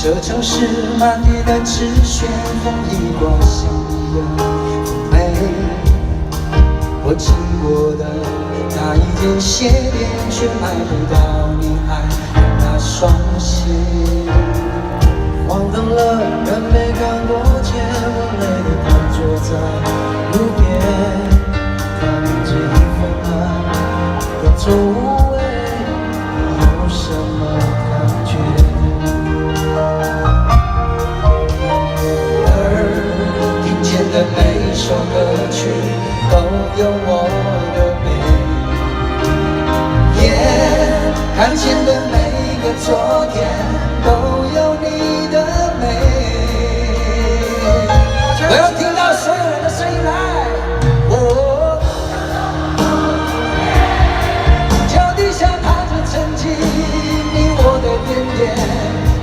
这城市满地的纸屑，风一刮，心里的妩媚。我经过的那一间鞋店，却买不到你爱的那双鞋。黄灯了，人没看过街，我累得瘫坐在路边，看着一份爱的错无味，你有什么感觉？而听见的每一首歌曲都有我的美，眼看见的每一个昨天都有你的美。我要听到所有人的声音来，脚底下踏着曾经你我的点点，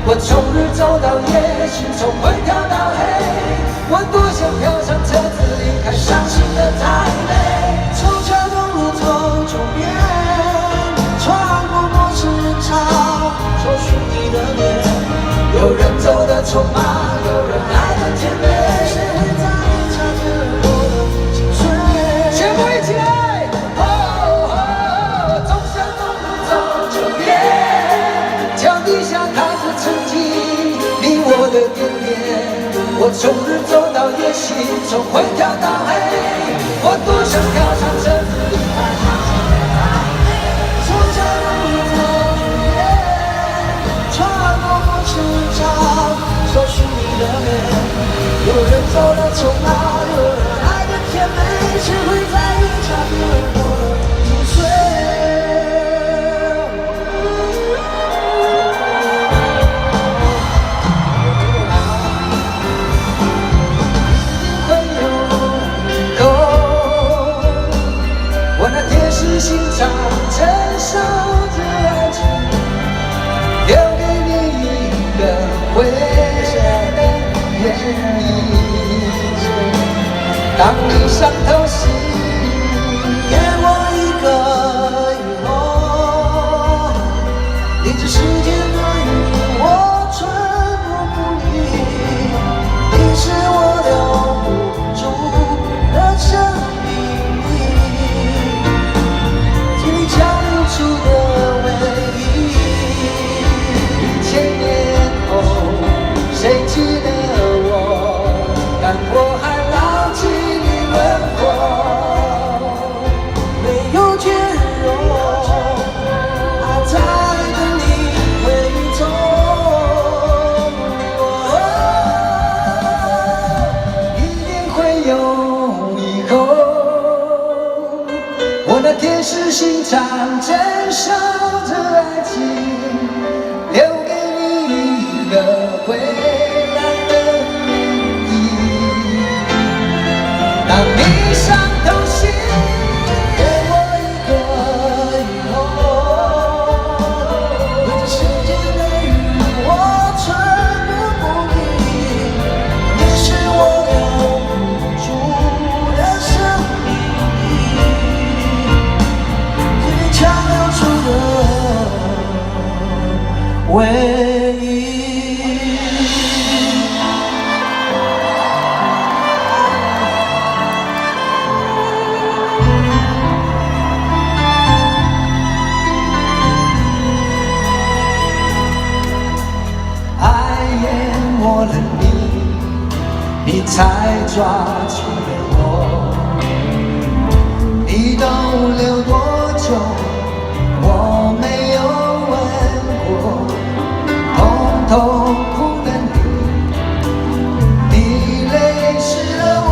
我从日走到夜，心从灰跳到黑，我多想跳上车子离开伤心的台北，从桥东路走九遍，穿过陌生人潮，搜寻你的脸。有人走得匆忙，有人爱得甜美，谁会在意擦肩而过的心碎？全部一起来！从小东路走九遍，脚底下踏着曾经你我的点点，我从日走到夜，心从灰跳到黑，我多想跳上车子离开伤心的台北，从桥东路走九遍，穿过陌生人潮，搜寻你的脸。有人走得匆忙，有人爱得甜美，谁会在意擦肩而过的心碎？心肠承受着爱情，留给你一个回来的原因。当你伤透心，给我一个以后，你这世间的雨我全部不理，你是我留不住的生命。出的唯一，1000年后谁记得我？但我还牢记你轮廓，没有绝容，还在等你回头。一定会有以后。我那铁石心肠承受着爱情，留给你一个回来的原因。当你伤透心，给我一个以后，你这世间的雨我全部不理，你是我留不住的生命。强留出的唯一。爱淹没了你，你才抓住了我，你逗留多久？我没有问过，痛苦的你泪湿了我，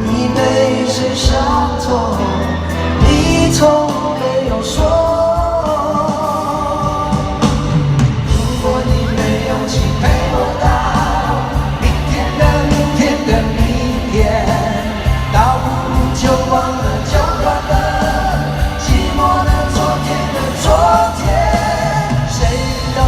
你被谁伤透？你从没有说。如果你没勇气陪我到明天的明天的明天，倒不如就忘了就断了。寂寞的昨天的昨天，谁都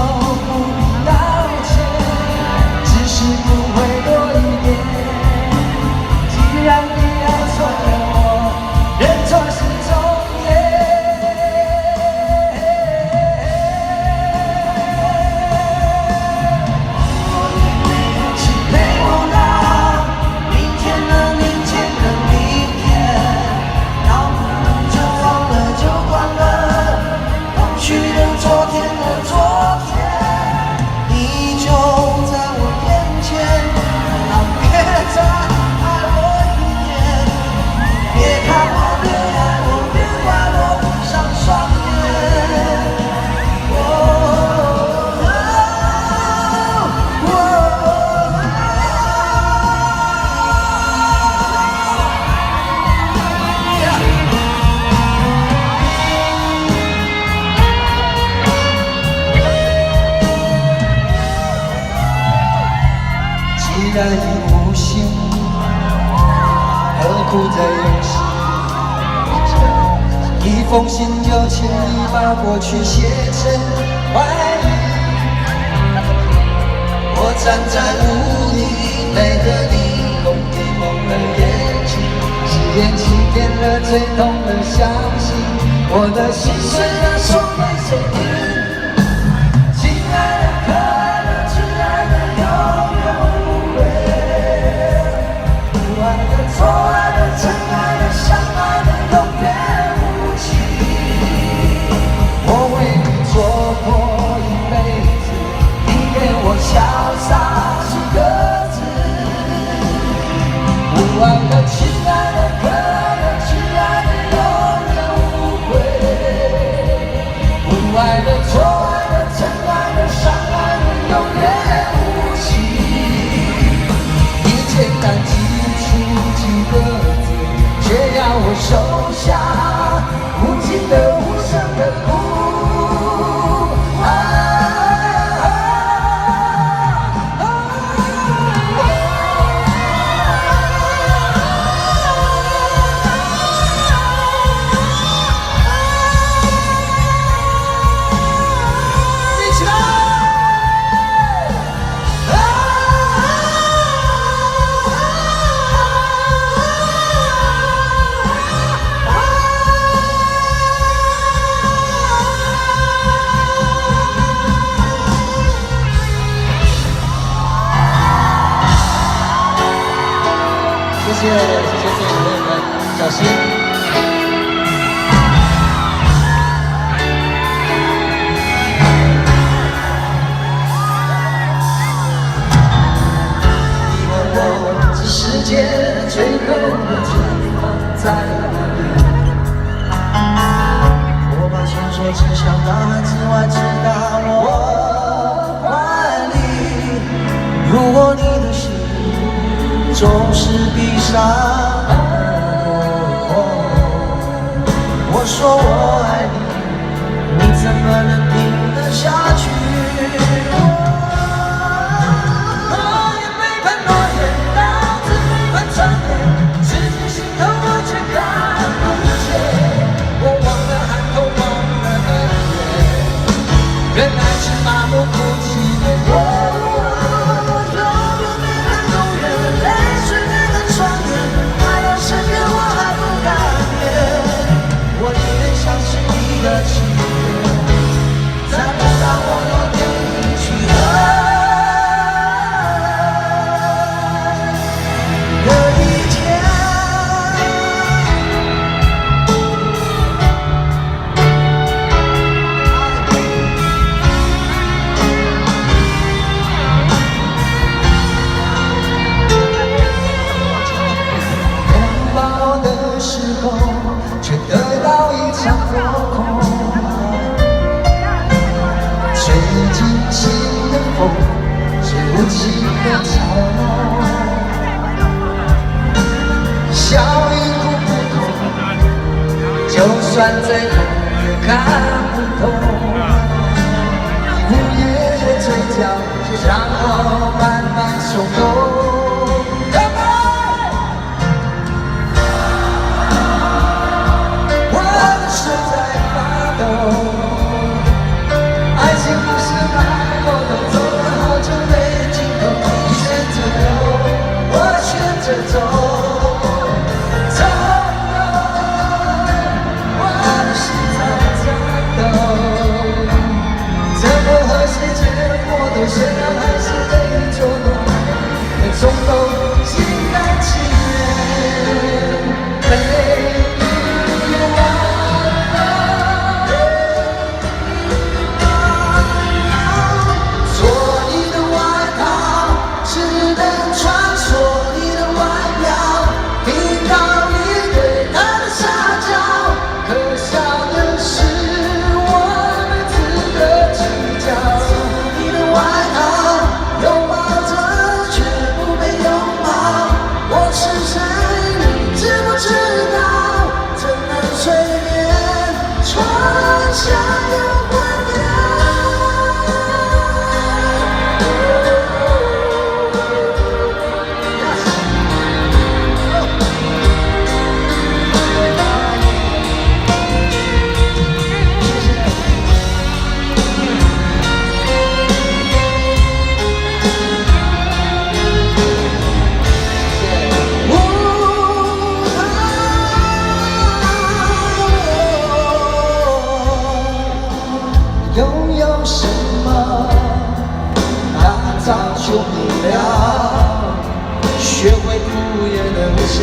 已无心，何苦再用心？一封信就轻易把过去写成怀疑。我站在雾里，陪着你共你蒙了眼睛，誓言欺骗了最痛的相信，我的心碎了说给谁听？亲爱的，可爱的，挚爱的，永远无悔。不爱的，错爱的，真爱的，相爱的，永远无情。我为你做过一辈子，你给我潇洒几个字。不爱的，亲爱的，可爱的，挚爱的，永远无悔。不爱的，错爱的，真爱的，伤害的，永远无情。你简单记出几个字，却要我收下无尽的无声的哭。谢谢，谢谢所有朋友们，小心。你问我这世界最后的地方在哪里？我把传说指向大海之外，直达我怀里。如果你的心总是闭上，我说我爱你，你怎么能听得下去？诺言背叛诺言，刀子背叛传言，刺进心头我却看不见。我忘了寒冬，忘了恩怨，原来是麻木不羁的眼。却得到一场落空，吹进心的风，是无情的嘲弄。笑与哭不同，就算最后也看不透。午夜的嘴角，让我慢慢松动。谁让还是被捉弄？要什么，他早就明了，学会哭也能笑。